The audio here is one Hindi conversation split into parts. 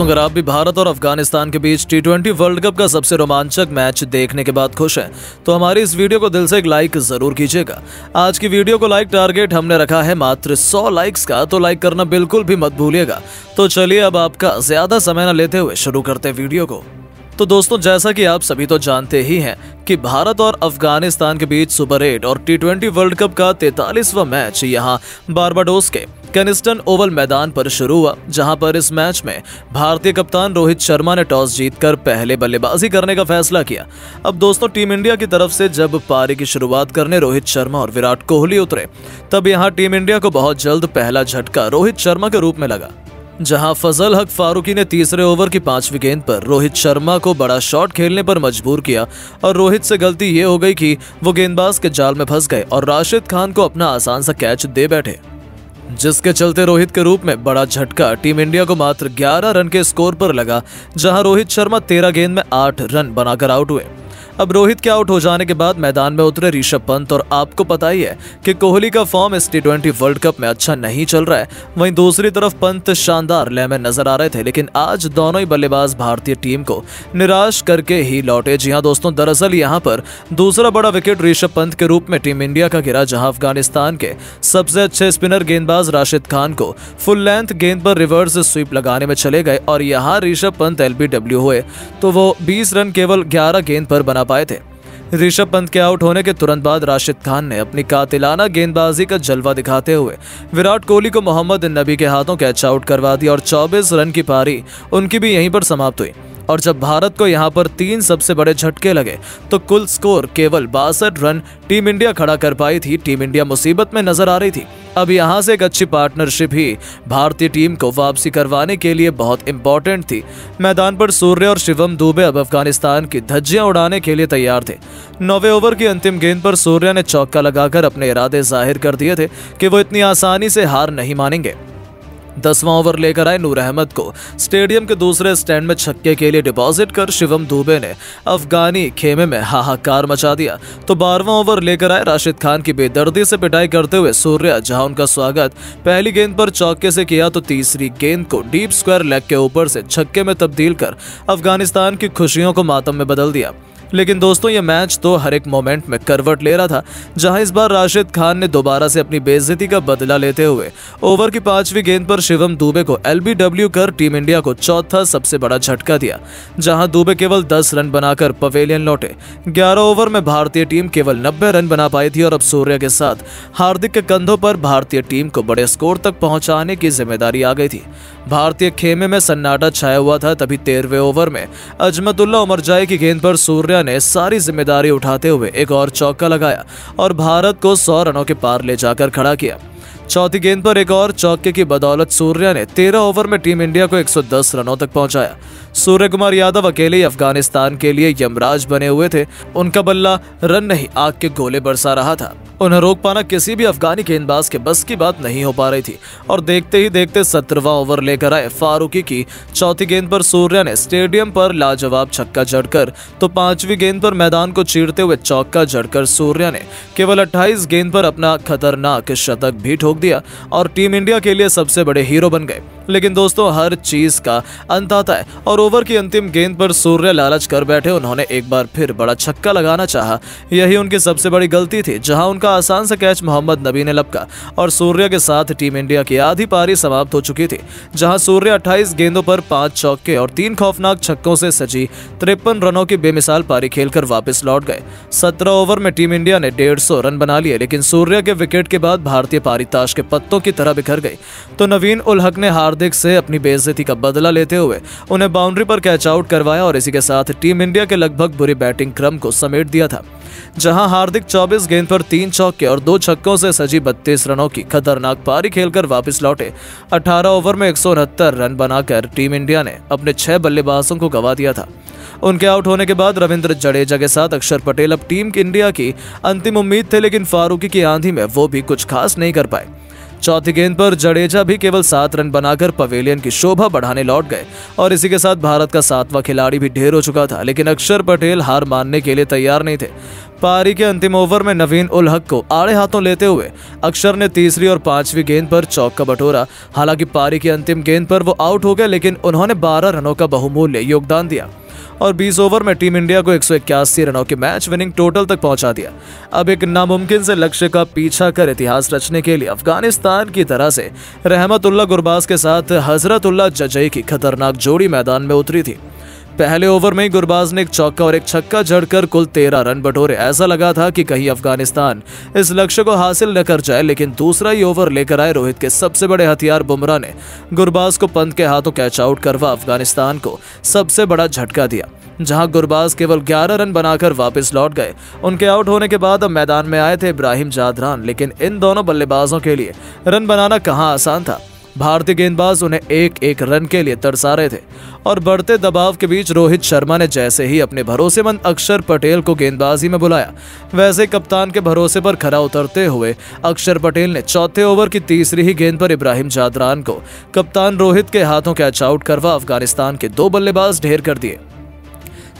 दोस्तों, अगर आप भी भारत और अफगानिस्तान के बीच T20 वर्ल्ड कप का सबसे रोमांचक मैच देखने के बाद खुश हैं, तो हमारी इस वीडियो को दिल से एक लाइक जरूर कीजिएगा। आज की वीडियो को लाइक टारगेट हमने रखा है मात्र 100 लाइक्स का, तो लाइक करना बिल्कुल भी मत भूलिएगा। तो चलिए अब आपका ज्यादा समय न लेते हुए शुरू करते हैं वीडियो को। तो दोस्तों, जैसा कि आप सभी तो जानते ही हैं कि भारत और अफगानिस्तान के बीच सुपर 8 और T20 वर्ल्ड कप का 43वां मैच यहां बारबाडोस के केनिस्टन ओवल मैदान पर शुरू हुआ, जहां पर इस मैच में भारतीय कप्तान रोहित शर्मा ने टॉस जीतकर पहले बल्लेबाजी करने का फैसला किया। अब दोस्तों, टीम इंडिया की तरफ से जब पारी की शुरुआत करने रोहित शर्मा और विराट कोहली उतरे, तब यहां टीम इंडिया को बहुत जल्द पहला झटका रोहित शर्मा के रूप में लगा, जहां फजल हक फारूकी ने तीसरे ओवर की 5वीं गेंद पर रोहित शर्मा को बड़ा शॉट खेलने पर मजबूर किया और रोहित से गलती ये हो गई कि वो गेंदबाज के जाल में फंस गए और राशिद खान को अपना आसान सा कैच दे बैठे, जिसके चलते रोहित के रूप में बड़ा झटका टीम इंडिया को मात्र 11 रन के स्कोर पर लगा, जहां रोहित शर्मा 13 गेंद में 8 रन बनाकर आउट हुए। अब रोहित के आउट हो जाने के बाद मैदान में उतरे ऋषभ पंत, और आपको पता ही है कि कोहली का फॉर्म इस T20 वर्ल्ड कप में अच्छा नहीं चल रहा है। वहीं दूसरी तरफ पंत शानदार लय में नजर आ रहे थे, लेकिन आज दोनों ही बल्लेबाज भारतीय टीम को निराश करके ही लौटे। जी हां दोस्तों, दरअसल यहां पर दूसरा बड़ा विकेट ऋषभ पंत के रूप में टीम इंडिया का गिरा, जहां अफगानिस्तान के सबसे अच्छे स्पिनर गेंदबाज राशिद खान को फुल लेंथ गेंद पर रिवर्स स्वीप लगाने में चले गए और यहां ऋषभ पंत LBW हुए, तो वो 20 रन केवल 11 गेंद पर बना पाए थे। ऋषभ पंत के आउट होने के तुरंत बाद राशिद खान ने अपनी कातिलाना गेंदबाजी का जलवा दिखाते हुए विराट कोहली को मोहम्मद नबी के हाथों कैच आउट करवा दिया और 24 रन की पारी उनकी भी यहीं पर समाप्त हुई। और जब भारत को यहां पर 3 सबसे बड़े झटके लगे, तो कुल स्कोर केवल 62 रन टीम इंडिया खड़ा कर पाई थी। टीम इंडिया मुसीबत में नजर आ रही थी। अब यहां से एक अच्छी पार्टनरशिप ही भारतीय टीम को वापसी करवाने के लिए बहुत इंपॉर्टेंट थी। मैदान पर सूर्य और शिवम दुबे अब अफगानिस्तान की धज्जियां उड़ाने के लिए तैयार थे। 9वें ओवर की अंतिम गेंद पर सूर्य ने चौका लगाकर अपने इरादे जाहिर कर दिए थे कि वो इतनी आसानी से हार नहीं मानेंगे। 10वां ओवर लेकर आए नूर अहमद को स्टेडियम के दूसरे स्टैंड में छक्के के लिए डिपॉजिट कर शिवम दुबे ने अफगानी खेमे में हाहाकार मचा दिया। तो 12वां ओवर लेकर आए राशिद खान की बेदर्दी से पिटाई करते हुए सूर्य, जहां उनका स्वागत पहली गेंद पर चौके से किया, तो तीसरी गेंद को डीप स्क्वायर लेग के ऊपर से छक्के में तब्दील कर अफगानिस्तान की खुशियों को मातम में बदल दिया। लेकिन दोस्तों, ये मैच तो हर एक मोमेंट में करवट ले रहा था, जहां इस बार राशिद खान ने दोबारा से अपनी बेइज्जती का बदला लेते हुए ओवर की 5वीं गेंद पर शिवम दुबे को LBW कर टीम इंडिया को चौथा सबसे बड़ा झटका दिया, जहां दुबे केवल 10 रन बनाकर पवेलियन लौटे। 11 ओवर में भारतीय टीम केवल 90 रन बना पाई थी और अब सूर्य के साथ हार्दिक के कंधों पर भारतीय टीम को बड़े स्कोर तक पहुंचाने की जिम्मेदारी आ गई थी। भारतीय खेमे में सन्नाटा छाया हुआ था। तभी 13वें ओवर में अजमतुल्ला उमरजाई की गेंद पर सूर्य ने सारी जिम्मेदारी उठाते हुए एक और चौका लगाया और भारत को 100 रनों के पार ले जाकर खड़ा किया। चौथी गेंद पर एक और चौके की बदौलत सूर्य ने 13 ओवर में टीम इंडिया को 110 रनों तक पहुंचाया। सूर्य कुमार यादव अकेले ही अफगानिस्तान के लिए यमराज बने हुए थे। उनका बल्ला रन नहीं, आग के गोले बरसा रहा था। उन्हें रोक पाना किसी भी अफगानी गेंदबाज के बस की बात नहीं हो पा रही थी। और देखते ही देखते 17वां ओवर लेकर आए फारूकी की चौथी गेंद पर सूर्य ने स्टेडियम पर लाजवाब छक्का जड़कर, तो 5वीं गेंद पर मैदान को चीरते हुए चौका जड़कर सूर्य ने केवल 28 गेंद पर अपना खतरनाक शतक भी ठोक दिया और टीम इंडिया के लिए सबसे बड़े हीरो बन गए। लेकिन दोस्तों, हर चीज का अंत आता है और ओवर की अंतिम गेंद पर सूर्य लालच कर बैठे। उन्होंने एक बार फिर बड़ा छक्का लगाना चाहा, यही उनकी सबसे बड़ी गलती थी, जहां उनका आसान सा कैच मोहम्मद नबी ने लपका और सूर्य के साथ टीम इंडिया की आधी पारी समाप्त हो चुकी थी, जहां सूर्य 28 गेंदों पर 5 चौके और 3 खौफनाक छक्कों से सजी 53 रनों की बेमिसाल पारी खेलकर वापस लौट गए। 17 ओवर में टीम इंडिया ने 150 रन बना लिए, लेकिन सूर्य के विकेट के बाद भारतीय पारी ताश के पत्तों की तरह बिखर गई। तो नवीन उल हक ने हार्दिक से अपनी बेइज्जती का बदला लेते हुए उन्हें बाउंड्री पर कैच आउट करवाया और इसी के साथ टीम इंडिया के लगभग बुरी बैटिंग क्रम को समेट दिया था, जहां हार्दिक 24 गेंद पर 3 चौके और 2 छक्कों से सजी 32 रनों की खतरनाक पारी खेलकर वापस लौटे। 18 ओवर में 169 रन बनाकर टीम इंडिया ने अपने 6 बल्लेबाजों को गंवा दिया था। उनके आउट होने के बाद रविंद्र जडेजा के साथ अक्षर पटेल अब टीम इंडिया की अंतिम उम्मीद थे, लेकिन फारूकी की आंधी में वो भी कुछ खास नहीं कर पाए। चौथी गेंद पर जडेजा भी केवल 7 रन बनाकर पवेलियन की शोभा बढ़ाने लौट गए और इसी के साथ भारत का 7वां खिलाड़ी भी ढेर हो चुका था, लेकिन अक्षर पटेल हार मानने के लिए तैयार नहीं थे। पारी के अंतिम ओवर में नवीन उल हक को आड़े हाथों लेते हुए अक्षर ने तीसरी और 5वीं गेंद पर चौका बटोरा। हालांकि पारी की अंतिम गेंद पर वो आउट हो गए, लेकिन उन्होंने 12 रनों का बहुमूल्य योगदान दिया और 20 ओवर में टीम इंडिया को 181 रनों के मैच विनिंग टोटल तक पहुंचा दिया। अब एक नामुमकिन से लक्ष्य का पीछा कर इतिहास रचने के लिए अफगानिस्तान की तरह से रहमतुल्लाह गुरबाज के साथ हजरतुल्लाह जजई की खतरनाक जोड़ी मैदान में उतरी थी। पहले ओवर में ही गुरबाज ने एक चौका और एक छक्का जड़कर कुल 13 रन बटोरे। ऐसा लगा था कि कहीं अफगानिस्तान इस लक्ष्य को हासिल न कर जाए, लेकिन दूसरा ही ओवर लेकर आए रोहित के सबसे बड़े हथियार बुमराह ने गुरबाज को पंत के हाथों कैच आउट करवा अफगानिस्तान को सबसे बड़ा झटका दिया। जहां गुरबाज केवल 11 रन बनाकर वापस लौट गए। उनके आउट होने के बाद अब मैदान में आए थे इब्राहिम जादरान, लेकिन इन दोनों बल्लेबाजों के लिए रन बनाना कहां आसान था। भारतीय गेंदबाज उन्हें एक रन के लिए तरसा रहे थे और बढ़ते दबाव के बीच रोहित शर्मा ने जैसे ही अपने भरोसेमंद अक्षर पटेल को गेंदबाजी में बुलाया, वैसे कप्तान के भरोसे पर खरा उतरते हुए अक्षर पटेल ने चौथे ओवर की तीसरी ही गेंद पर इब्राहिम जादरान को कप्तान रोहित के हाथों कैच आउट करवा अफगानिस्तान के 2 बल्लेबाज ढेर कर दिए।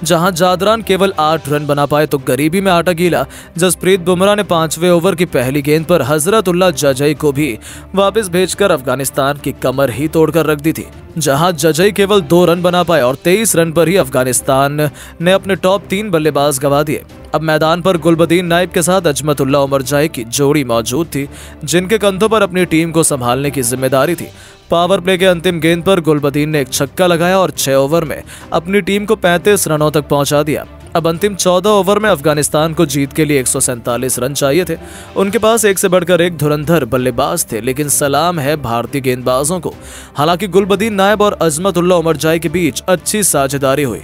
जहां जादरान केवल 8 रन बना पाए तो गरीबी में आटा गीला जसप्रीत बुमराह ने 5वें ओवर की पहली गेंद पर हजरतुल्लाह जजई को भी वापस भेजकर अफगानिस्तान की कमर ही तोड़कर रख दी थी। जहां जजई केवल 2 रन बना पाए और 23 रन पर ही अफगानिस्तान ने अपने टॉप 3 बल्लेबाज गंवा दिए। अब मैदान पर गुलबदीन नाइब के साथ अजमतुल्लाह उमरजाई की जोड़ी मौजूद थी, जिनके कंधों पर अपनी टीम को संभालने की जिम्मेदारी थी। पावर प्ले के अंतिम गेंद पर गुलबदीन ने एक छक्का लगाया और 6 ओवर में अपनी टीम को 35 रनों तक पहुंचा दिया। अब अंतिम 14 ओवर में अफगानिस्तान को जीत के लिए 147 रन चाहिए थे। उनके पास एक से बढ़कर एक धुरंधर बल्लेबाज थे, लेकिन सलाम है भारतीय गेंदबाजों को। हालांकि गुलबदीन नायब और अजमतुल्लाह उमरजाई के बीच अच्छी साझेदारी हुई।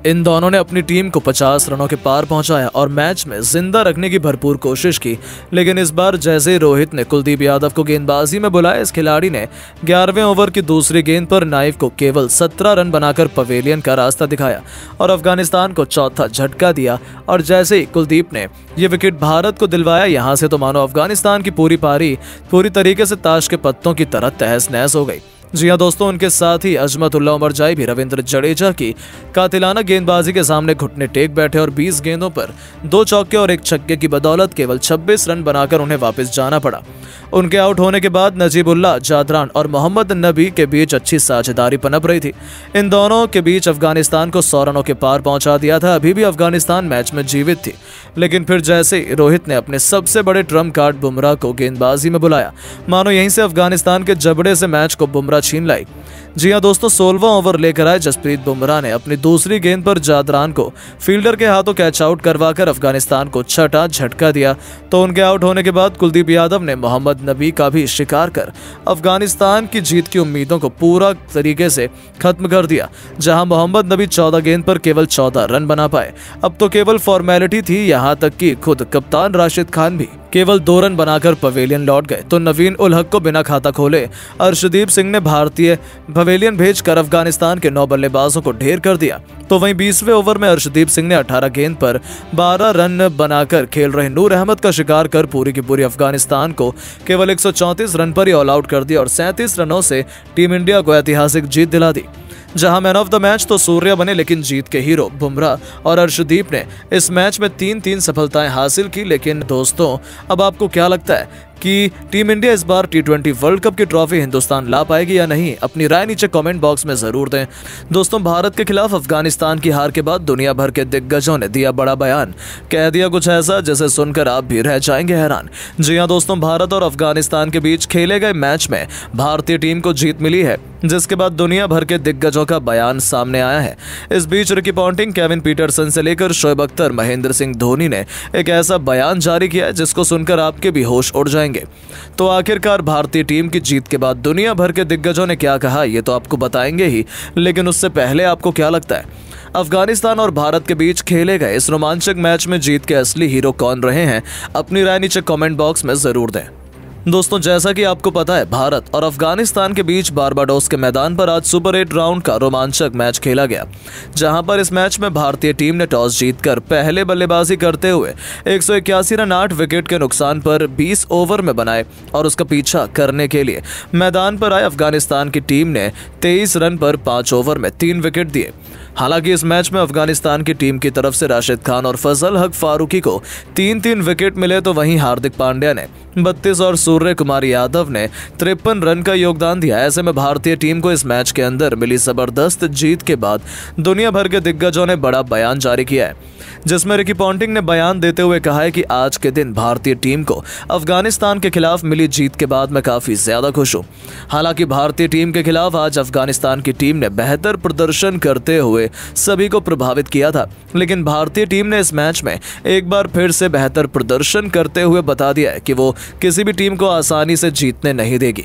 इन दोनों ने अपनी टीम को 50 रनों के पार पहुंचाया और मैच में जिंदा रखने की भरपूर कोशिश की, लेकिन इस बार जैसे रोहित ने कुलदीप यादव को गेंदबाजी में बुलाया, इस खिलाड़ी ने 11वें ओवर की दूसरी गेंद पर नाइफ को केवल 17 रन बनाकर पवेलियन का रास्ता दिखाया और अफगानिस्तान को चौथा झटका दिया। और जैसे ही कुलदीप ने यह विकेट भारत को दिलवाया, यहां से तो मानो अफगानिस्तान की पूरी पारी पूरी तरीके से ताश के पत्तों की तरह तहस नहस हो गई। जी हाँ दोस्तों, उनके साथ ही अजमतुल्लाह उमरजाई भी रविंद्र जडेजा की कातिलाना गेंदबाजी के सामने घुटने टेक बैठे और 20 गेंदों पर 2 चौके और 1 छक्के की बदौलत केवल 26 रन बनाकर उन्हें वापस जाना पड़ा। उनके आउट होने के बाद नजीबुल्लाह जादरान और मोहम्मद नबी के बीच अच्छी साझेदारी पनप रही थी। इन दोनों के बीच अफगानिस्तान को 100 रनों के पार पहुंचा दिया था। अभी भी अफगानिस्तान मैच में जीवित थी, लेकिन फिर जैसे रोहित ने अपने सबसे बड़े ट्रम्प कार्ड बुमराह को गेंदबाजी में बुलाया, मानो यहीं से अफगानिस्तान के जबड़े से मैच को बुमराह छीन लाई। जी हां दोस्तों, 16वां ओवर लेकर आए जसप्रीत बुमराह ने अपनी दूसरी गेंद पर जादरान को फील्डर के हाथों कैच आउट करवाकर अफगानिस्तान को छठा झटका दिया। तो उनके आउट होने के बाद कुलदीप यादव ने मोहम्मद नबी का भी शिकार कर अफगानिस्तान की जीत की उम्मीदों को पूरा तरीके से खत्म कर दिया। जहां मोहम्मद नबी 14 गेंद पर केवल 14 रन बना पाए। अब तो केवल फॉर्मेलिटी थी, यहां तक कि खुद कप्तान राशिद खान भी केवल 2 रन बनाकर पवेलियन लौट गए। तो नवीन उल हक को बिना खाता खोले अर्शदीप सिंह ने भारतीय पवेलियन भेजकर अफगानिस्तान के 9 बल्लेबाजों को ढेर कर दिया। तो वहीं 20वें ओवर में अर्शदीप सिंह ने 18 गेंद पर 12 रन बनाकर खेल रहे नूर अहमद का शिकार कर पूरी की पूरी अफगानिस्तान को केवल 134 रन पर ही ऑल आउट कर दिया और 37 रनों से टीम इंडिया को ऐतिहासिक जीत दिला दी। जहां मैन ऑफ द मैच तो सूर्या बने, लेकिन जीत के हीरो बुमराह और अर्शदीप ने इस मैच में 3-3 सफलताएं हासिल की। लेकिन दोस्तों, अब आपको क्या लगता है कि टीम इंडिया इस बार T20 वर्ल्ड कप की ट्रॉफी हिंदुस्तान ला पाएगी या नहीं? अपनी राय नीचे कमेंट बॉक्स में जरूर दें। दोस्तों, भारत के खिलाफ अफगानिस्तान की हार के बाद दुनिया भर के दिग्गजों ने दिया बड़ा बयान, कह दिया कुछ ऐसा जिसे सुनकर आप भी रह जाएंगे हैरान। जी हां दोस्तों, भारत और अफगानिस्तान के बीच खेले गए मैच में भारतीय टीम को जीत मिली है, जिसके बाद दुनिया भर के दिग्गजों का बयान सामने आया है। इस बीच रिकी पॉन्टिंग, केविन पीटरसन से लेकर शोएब अख्तर, महेंद्र सिंह धोनी ने एक ऐसा बयान जारी किया है जिसको सुनकर आपके भी होश उड़ जाएंगे। तो आखिरकार भारतीय टीम की जीत के बाद दुनिया भर के दिग्गजों ने क्या कहा, ये तो आपको बताएंगे ही, लेकिन उससे पहले आपको क्या लगता है, अफगानिस्तान और भारत के बीच खेले गए इस रोमांचक मैच में जीत के असली हीरो कौन रहे हैं? अपनी राय नीचे कमेंट बॉक्स में जरूर दें। दोस्तों, जैसा कि आपको पता है, भारत और अफगानिस्तान के बीच बारबाडोस के मैदान पर आज सुपर 8 राउंड का रोमांचक मैच खेला गया, जहां पर इस मैच में भारतीय टीम ने टॉस जीतकर पहले बल्लेबाजी करते हुए 181 रन 8 विकेट के नुकसान पर 20 ओवर में बनाए और उसका पीछा करने के लिए मैदान पर आए अफगानिस्तान की टीम ने 23 रन पर 5 ओवर में 3 विकेट दिए। हालांकि इस मैच में अफगानिस्तान की टीम की तरफ से राशिद खान और फजल हक फारूकी को 3-3 विकेट मिले, तो वहीं हार्दिक पांड्या ने 32 और सूर्य कुमार यादव ने 53 रन का योगदान दिया। ऐसे में भारतीय टीम को इस मैच के अंदर मिली जबरदस्त जीत के बाद दुनिया भर के दिग्गजों ने बड़ा बयान जारी किया है, जिसमें रिकी पॉन्टिंग ने बयान देते हुए कहा है कि आज के दिन भारतीय टीम को अफगानिस्तान के खिलाफ मिली जीत के बाद मैं काफी ज्यादा खुश हूं। हालांकि भारतीय टीम के खिलाफ आज अफगानिस्तान की टीम ने बेहतर प्रदर्शन करते हुए सभी को प्रभावित किया था, लेकिन भारतीय टीम ने इस मैच में एक बार फिर से बेहतर प्रदर्शन करते हुए बता दिया है कि वो किसी भी टीम को आसानी से जीतने नहीं देगी।